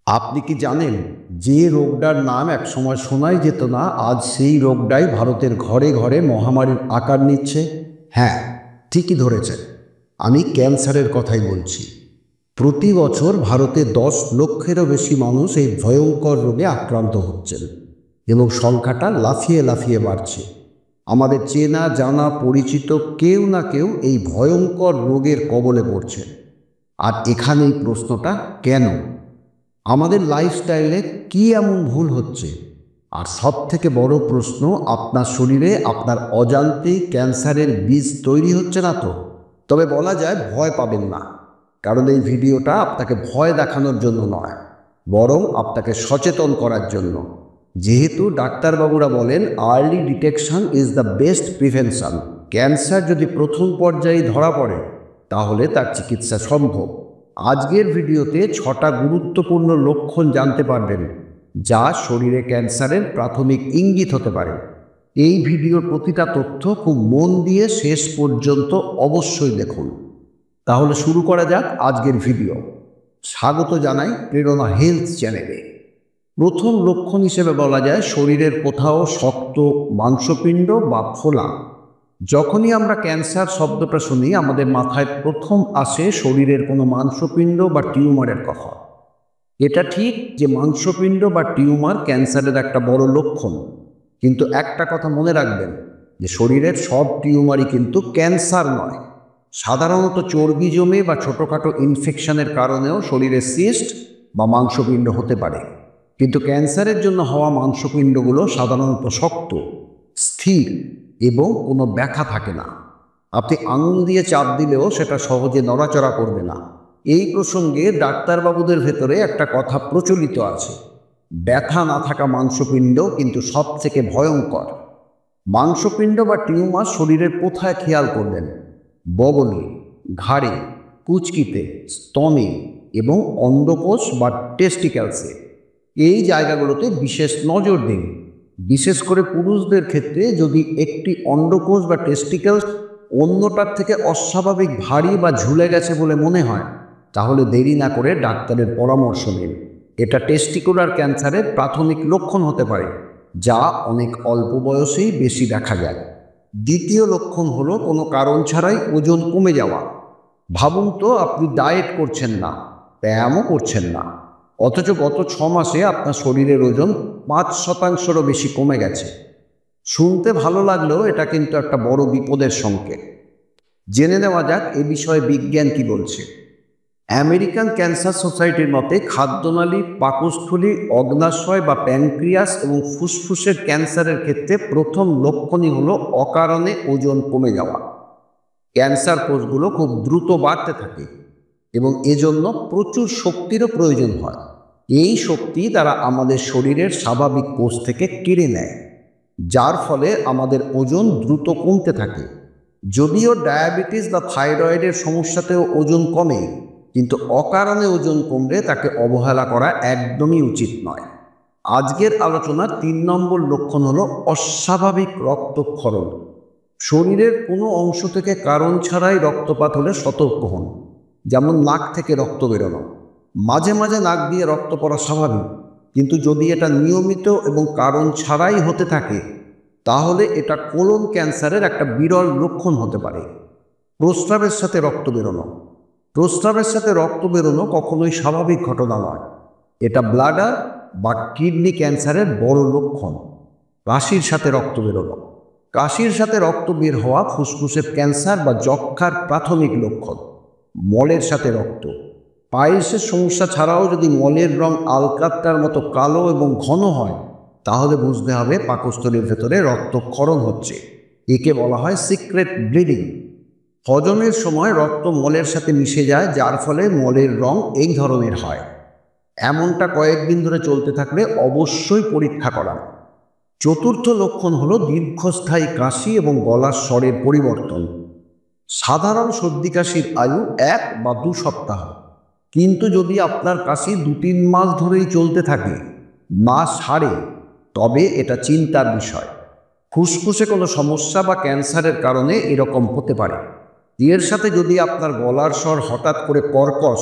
আপনি কি জানেন যে রোগটার নাম একসময় শোনাই যেত না, আজ সেই রোগটাই ভারতের ঘরে ঘরে মহামারীর আকার নিচ্ছে? হ্যাঁ, ঠিকই ধরেছেন। আমি ক্যান্সারের কথাই বলছি। প্রতি বছর ভারতে 10 লক্ষেরও বেশি মানুষ এই ভয়ঙ্কর রোগে আক্রান্ত হচ্ছেন এবং সংখ্যাটা লাফিয়ে লাফিয়ে বাড়ছে। আমাদের চেনা জানা পরিচিত কেউ না কেউ এই ভয়ঙ্কর রোগের কবলে পড়ছে। আর এখানেই প্রশ্নটা, কেন? আমাদের লাইফস্টাইলে কি এমন ভুল হচ্ছে? আর সবথেকে বড় প্রশ্ন, আপনার শরীরে আপনার অজান্তেই ক্যান্সারের বীজ তৈরি হচ্ছে না তো? তবে বলা যায়, ভয় পাবেন না, কারণ এই ভিডিওটা আপনাকে ভয় দেখানোর জন্য নয়, বরং আপনাকে সচেতন করার জন্য। যেহেতু ডাক্তারবাবুরা বলেন early detection is the best prevention. Cancer যদি প্রথম পর্যায়ে ধরা পড়ে তাহলে তার চিকিৎসা সম্ভব। আজকের ভিডিওতে 6টা গুরুত্বপূর্ণ লক্ষণ জানতে পারবেন যা শরীরে ক্যান্সারের প্রাথমিক ইঙ্গিত হতে পারে। এই ভিডিওর প্রতিটা তথ্য খুব মন দিয়ে শেষ পর্যন্ত অবশ্যই দেখুন। তাহলে শুরু করা যাক আজকের ভিডিও। স্বাগত জানাই প্রেরণা হেলথ চ্যানেলে। প্রথম লক্ষণ হিসেবে বলা যায় শরীরের কোথাও শক্ত মাংসপিণ্ড বা ফোলা। যখনই আমরা ক্যান্সার শব্দটা শুনি আমাদের মাথায় প্রথম আসে শরীরের কোনো মাংসপিণ্ড বা টিউমারের কথা। এটা ঠিক যে মাংসপিণ্ড বা টিউমার ক্যান্সারের একটা বড় লক্ষণ, কিন্তু একটা কথা মনে রাখবেন যে শরীরের সব টিউমারই কিন্তু ক্যান্সার নয়। সাধারণত চর্বি জমে বা ছোটোখাটো ইনফেকশনের কারণেও শরীরে সিস্ট বা মাংসপিণ্ড হতে পারে, কিন্তু ক্যান্সারের জন্য হওয়া মাংসপিণ্ডগুলো সাধারণত শক্ত, স্থির এবং কোনো ব্যথা থাকে না। আপনি আঙুল দিয়ে চাপ দিলেও সেটা সহজে নড়াচড়া করবে না। এই প্রসঙ্গে ডাক্তারবাবুদের ভেতরে একটা কথা প্রচলিত আছে, ব্যথা না থাকা মাংসপিণ্ড কিন্তু সবথেকে ভয়ঙ্কর। মাংসপিণ্ড বা টিউমার শরীরের কোথায় খেয়াল করবেন? বগলে, ঘাড়ে, কুচকিতে, স্তনে এবং অন্ডকোষ বা টেস্টিক্যালসে। এই জায়গাগুলোতে বিশেষ নজর দিন। বিশেষ করে পুরুষদের ক্ষেত্রে যদি একটি অন্ডকোষ বা টেস্টিক্যালস অন্যটার থেকে অস্বাভাবিক ভারী বা ঝুলে গেছে বলে মনে হয়, তাহলে দেরি না করে ডাক্তারের পরামর্শ নিন। এটা টেস্টিকুলার ক্যান্সারের প্রাথমিক লক্ষণ হতে পারে, যা অনেক অল্প বয়সেই বেশি দেখা যায়। দ্বিতীয় লক্ষণ হলো কোনো কারণ ছাড়াই ওজন কমে যাওয়া। ভাবুন তো, আপনি ডায়েট করছেন না, ব্যায়ামও করছেন না, অথচ গত 6 মাসে আপনার শরীরের ওজন 5%-রও বেশি কমে গেছে। শুনতে ভালো লাগলেও এটা কিন্তু একটা বড় বিপদের সংকেত। জেনে নেওয়া যাক এ বিষয়ে বিজ্ঞান কি বলছে। আমেরিকান ক্যান্সার সোসাইটির মতে খাদ্যনালী, পাকস্থলী, অগ্ন্যাশয় বা প্যানক্রিয়াস এবং ফুসফুসের ক্যান্সারের ক্ষেত্রে প্রথম লক্ষণই হলো অকারণে ওজন কমে যাওয়া। ক্যান্সার কোষগুলো খুব দ্রুত বাড়তে থাকে এবং এজন্য প্রচুর শক্তিরও প্রয়োজন হয়। এই শক্তি তারা আমাদের শরীরের স্বাভাবিক কোষ থেকে কেড়ে নেয়, যার ফলে আমাদের ওজন দ্রুত কমতে থাকে। যদিও ডায়াবেটিস বা থাইরয়েডের সমস্যাতেও ওজন কমে, কিন্তু অকারণে ওজন কমলে তাকে অবহেলা করা একদমই উচিত নয়। আজকের আলোচনার 3 নম্বর লক্ষণ হলো অস্বাভাবিক রক্তক্ষরণ। শরীরের কোনো অংশ থেকে কারণ ছাড়াই রক্তপাত হলে সতর্ক হন। যেমন নাক থেকে রক্ত বেরোনো। মাঝে মাঝে নাক দিয়ে রক্ত পড়া স্বাভাবিক, কিন্তু যদি এটা নিয়মিত এবং কারণ ছাড়াই হতে থাকে তাহলে এটা কোলন ক্যান্সারের একটা বিরল লক্ষণ হতে পারে। প্রস্রাবের সাথে রক্ত বেরোনো। প্রস্রাবের সাথে রক্ত বেরোনো কখনোই স্বাভাবিক ঘটনা নয়, এটা ব্লাডার বা কিডনি ক্যান্সারের বড় লক্ষণ। কাশির সাথে রক্ত বেরোনো। কাশির সাথে রক্ত বের হওয়া ফুসফুসের ক্যান্সার বা যক্ষ্মার প্রাথমিক লক্ষণ। মলের সাথে রক্ত। পাইলসের সমস্যা ছাড়াও যদি মলের রং আলকাত্রার মতো কালো এবং ঘন হয় তাহলে বুঝতে হবে পাকস্থলীর ভেতরে রক্তক্ষরণ হচ্ছে। একে বলা হয় সিক্রেট ব্লিডিং। হজমের সময় রক্ত মলের সাথে মিশে যায়, যার ফলে মলের রং এই ধরনের হয়। এমনটা কয়েকদিন ধরে চলতে থাকলে অবশ্যই পরীক্ষা করান। চতুর্থ লক্ষণ হলো দীর্ঘস্থায়ী কাশি এবং গলার স্বরের পরিবর্তন। সাধারণ সর্দি কাশির আয়ু 1 বা 2 সপ্তাহ, কিন্তু যদি আপনার কাশি 2-3 মাস ধরেই চলতে থাকে, না সারে, তবে এটা চিন্তার বিষয়। ফুসফুসে কোনো সমস্যা বা ক্যান্সারের কারণে এরকম হতে পারে। এর সাথে যদি আপনার গলার স্বর হঠাৎ করে কর্কশ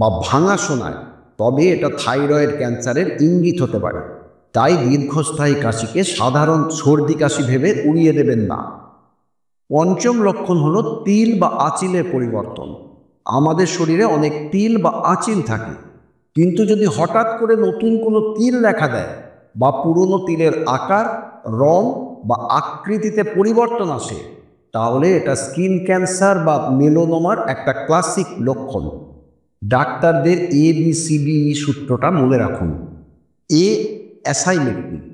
বা ভাঙা শোনায় তবে এটা থাইরয়েড ক্যান্সারের ইঙ্গিত হতে পারে। তাই দীর্ঘস্থায়ী কাশিকে সাধারণ সর্দি কাশি ভেবে উড়িয়ে দেবেন না। পঞ্চম লক্ষণ হলো তিল বা আঁচিলের পরিবর্তন। আমাদের শরীরে অনেক তিল বা আঁচিল থাকে, কিন্তু যদি হঠাৎ করে নতুন কোনো তিল দেখা দেয় বা পুরনো তিলের আকার, রং বা আকৃতিতে পরিবর্তন আসে, তাহলে এটা স্কিন ক্যান্সার বা মেলোনোমার একটা ক্লাসিক লক্ষণ। ডাক্তারদের ABCD সূত্রটা মনে রাখুন। এ অ্যাসাইমেট্রিক,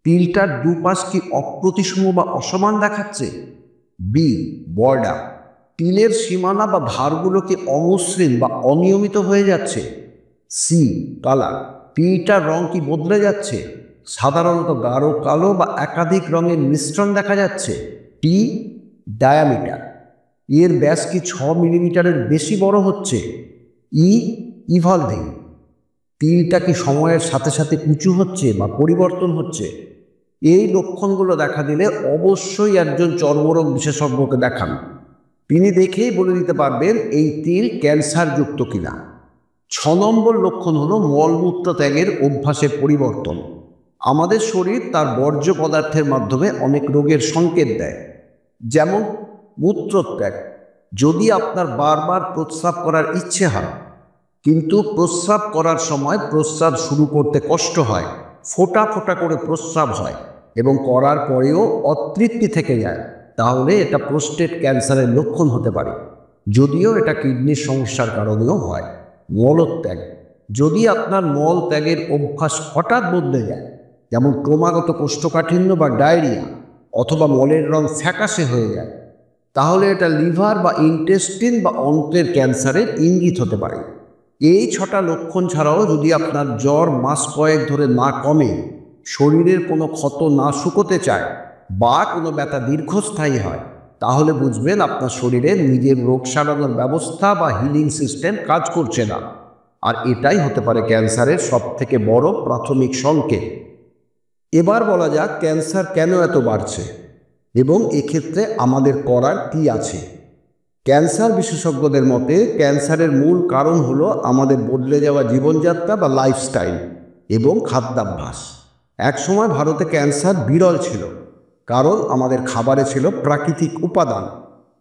তিলটার দুপাশ কি অপ্রতিসম বা অসমান দেখাচ্ছে। বি বর্ডার, তিলের সীমানা বা ধারগুলো কি অমসৃণ বা অনিয়মিত হয়ে যাচ্ছে। সি কালার, তিলটার রং কি বদলে যাচ্ছে, সাধারণত গাঢ় কালো বা একাধিক রঙের মিশ্রণ দেখা যাচ্ছে। টি ডায়ামিটার, এর ব্যাস কি 6 মিলিমিটারের বেশি বড় হচ্ছে। ইভলভিং, তিলটা কি সময়ের সাথে সাথে উঁচু হচ্ছে বা পরিবর্তন হচ্ছে। এই লক্ষণগুলো দেখা দিলে অবশ্যই একজন চর্মরোগ বিশেষজ্ঞকে দেখান। তিনি দেখেই বলে দিতে পারবেন এই তিল ক্যান্সারযুক্ত কিনা। 6 নম্বর লক্ষণ হলো মলমূত্র ত্যাগের অভ্যাসের পরিবর্তন। আমাদের শরীর তার বর্জ্য পদার্থের মাধ্যমে অনেক রোগের সংকেত দেয়, যেমন মূত্রত্যাগ। যদি আপনার বারবার প্রস্রাব করার ইচ্ছে হয়, কিন্তু প্রস্রাব করার সময় প্রস্রাব শুরু করতে কষ্ট হয়, ফোঁটা ফোঁটা করে প্রস্রাব হয় এবং করার পরেও অতৃপ্তি থেকে যায়, তাহলে এটা প্রোস্টেট ক্যান্সারের লক্ষণ হতে পারে, যদিও এটা কিডনির সমস্যার কারণেও হয়। মলত্যাগ, যদি আপনার মল ত্যাগের অভ্যাস হঠাৎ বদলে যায়, যেমন ক্রমাগত কোষ্ঠকাঠিন্য বা ডায়রিয়া, অথবা মলের রং ফ্যাকাশে হয়ে যায়, তাহলে এটা লিভার বা ইন্টেস্টিন বা অন্ত্রের ক্যান্সারের ইঙ্গিত হতে পারে। এই 6টা লক্ষণ ছাড়াও যদি আপনার জ্বর মাস কয়েক ধরে না কমে, শরীরের কোনো ক্ষত না শুকোতে চায় বা কোনো ব্যথা দীর্ঘস্থায়ী হয়, তাহলে বুঝবেন আপনার শরীরে নিজের রোগ সারানোর ব্যবস্থা বা হিলিং সিস্টেম কাজ করছে না। আর এটাই হতে পারে ক্যান্সারের সবথেকে বড় প্রাথমিক সংকেত। এবার বলা যাক ক্যান্সার কেন এত বাড়ছে এবং এক্ষেত্রে আমাদের করার কী আছে। ক্যান্সার বিশেষজ্ঞদের মতে ক্যান্সারের মূল কারণ হলো আমাদের বদলে যাওয়া জীবনযাত্রা বা লাইফস্টাইল এবং খাদ্যাভ্যাস। একসময় ভারতে ক্যান্সার বিরল ছিল, কারণ আমাদের খাবারে ছিল প্রাকৃতিক উপাদান।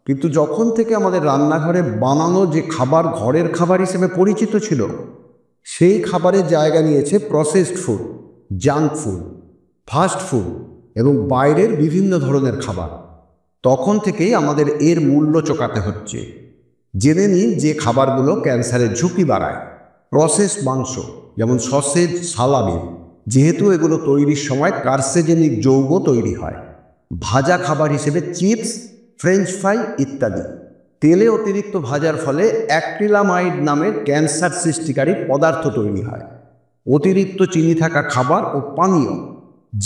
কিন্তু যখন থেকে আমাদের রান্নাঘরে বানানো যে খাবার ঘরের খাবার হিসেবে পরিচিত ছিল, সেই খাবারের জায়গা নিয়েছে processed food, junk food, fast food এবং বাইরের বিভিন্ন ধরনের খাবার। তখন থেকেই আমাদের এর মূল্য চোকাতে হচ্ছে। জেনে নিন যে খাবারগুলো ক্যান্সারের ঝুঁকি বাড়ায়। প্রসেস মাংস, যেমন সসেজ, সালামি, যেহেতু এগুলো তৈরির সময় কার্সিনোজেনিক যৌগ তৈরি হয়। ভাজা খাবার হিসেবে চিপস, ফ্রেঞ্চ ফ্রাই ইত্যাদি। তেলে অতিরিক্ত ভাজার ফলে অ্যাক্রিলামাইড নামের ক্যান্সার সৃষ্টিকারী পদার্থ তৈরি হয়। অতিরিক্ত চিনি থাকা খাবার ও পানীয়,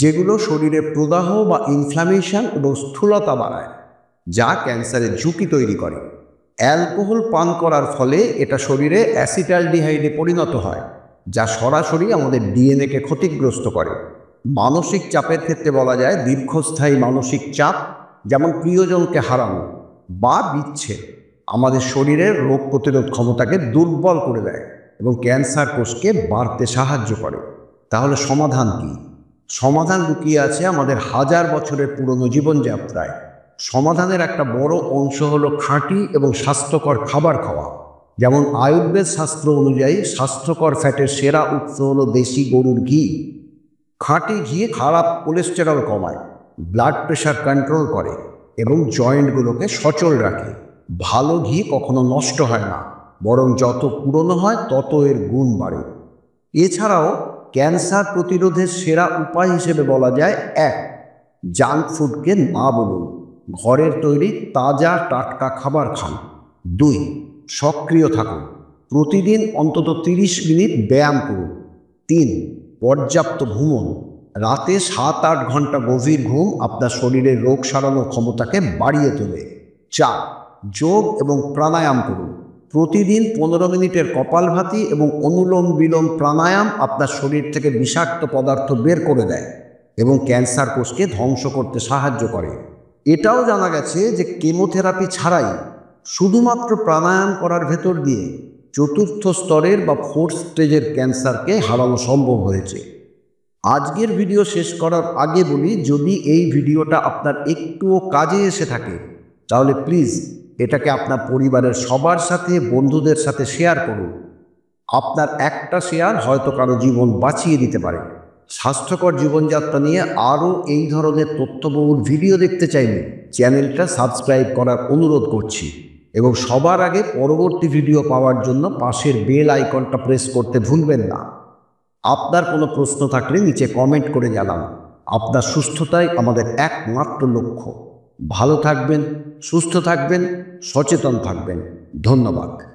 যেগুলো শরীরে প্রদাহ বা ইনফ্ল্যামেশন এবং স্থূলতা বাড়ায়, যা ক্যান্সারের ঝুঁকি তৈরি করে। অ্যালকোহল পান করার ফলে এটা শরীরে অ্যাসিটালডিহাইডে পরিণত হয়, যা সরাসরি আমাদের ডিএনএকে ক্ষতিগ্রস্ত করে। মানসিক চাপের ক্ষেত্রে বলা যায় দীর্ঘস্থায়ী মানসিক চাপ, যেমন প্রিয়জনকে হারানো বা বিচ্ছেদ, আমাদের শরীরের রোগ প্রতিরোধ ক্ষমতাকে দুর্বল করে দেয় এবং ক্যান্সার কোষকে বাড়তে সাহায্য করে। তাহলে সমাধান কী? সমাধান লুকিয়ে আছে আমাদের হাজার বছরের পুরনো জীবনযাত্রায়। সমাধানের একটা বড় অংশ হলো খাঁটি এবং স্বাস্থ্যকর খাবার খাওয়া। যেমন আয়ুর্বেদ শাস্ত্র অনুযায়ী স্বাস্থ্যকর ফ্যাটের সেরা উৎস হলো দেশি গরুর ঘি। খাঁটি ঘি খারাপ কোলেস্টেরল কমায়, ব্লাড প্রেশার কন্ট্রোল করে এবং জয়েন্টগুলোকে সচল রাখে। ভালো ঘি কখনো নষ্ট হয় না, বরং যত পুরনো হয় তত এর গুণ বাড়ে। এছাড়াও ক্যান্সার প্রতিরোধের সেরা উপায় হিসেবে বলা যায় 1. জাঙ্ক ফুডকে না বলুন, ঘরের তৈরি তাজা টাটকা খাবার খান। 2. সক্রিয় থাকুন, প্রতিদিন অন্তত 30 মিনিট ব্যায়াম করুন। 3. পর্যাপ্ত ঘুমন, রাতে 7-8 ঘন্টা গভীর ঘুম আপনার শরীরের রোগ সারানোর ক্ষমতাকে বাড়িয়ে তোলে। 4. যোগ এবং প্রাণায়াম করুন, প্রতিদিন 15 মিনিটের কপালভাতি এবং অনুলোম বিলোম প্রাণায়াম আপনার শরীর থেকে বিষাক্ত পদার্থ বের করে দেয় এবং ক্যান্সার কোষকে ধ্বংস করতে সাহায্য করে। এটাও জানা গেছে যে কেমোথেরাপি ছাড়াই শুধুমাত্র প্রাণায়াম করার ভেতর দিয়ে চতুর্থ স্তরের বা ফোর্থ স্টেজের ক্যান্সারকে হারানো সম্ভব হয়েছে। আজকের ভিডিও শেষ করার আগে বলি, যদি এই ভিডিওটা আপনার একটুও কাজে এসে থাকে তাহলে প্লিজ এটাকে আপনার পরিবারের সবার সাথে, বন্ধুদের সাথে শেয়ার করুন। আপনার একটা শেয়ার হয়তো কারো জীবন বাঁচিয়ে দিতে পারে। স্বাস্থ্যকর জীবনযাত্রা নিয়ে আরও এই ধরনের তথ্যবহুল ভিডিও দেখতে চাইলে চ্যানেলটা সাবস্ক্রাইব করার অনুরোধ করছি এবং সবার আগে পরবর্তী ভিডিও পাওয়ার জন্য পাশের বেল আইকনটা প্রেস করতে ভুলবেন না। আপনার কোনো প্রশ্ন থাকলে নিচে কমেন্ট করে জানান। আপনার সুস্থতাই আমাদের একমাত্র লক্ষ্য। ভালো থাকবেন, সুস্থ থাকবেন, সচেতন থাকবেন। ধন্যবাদ।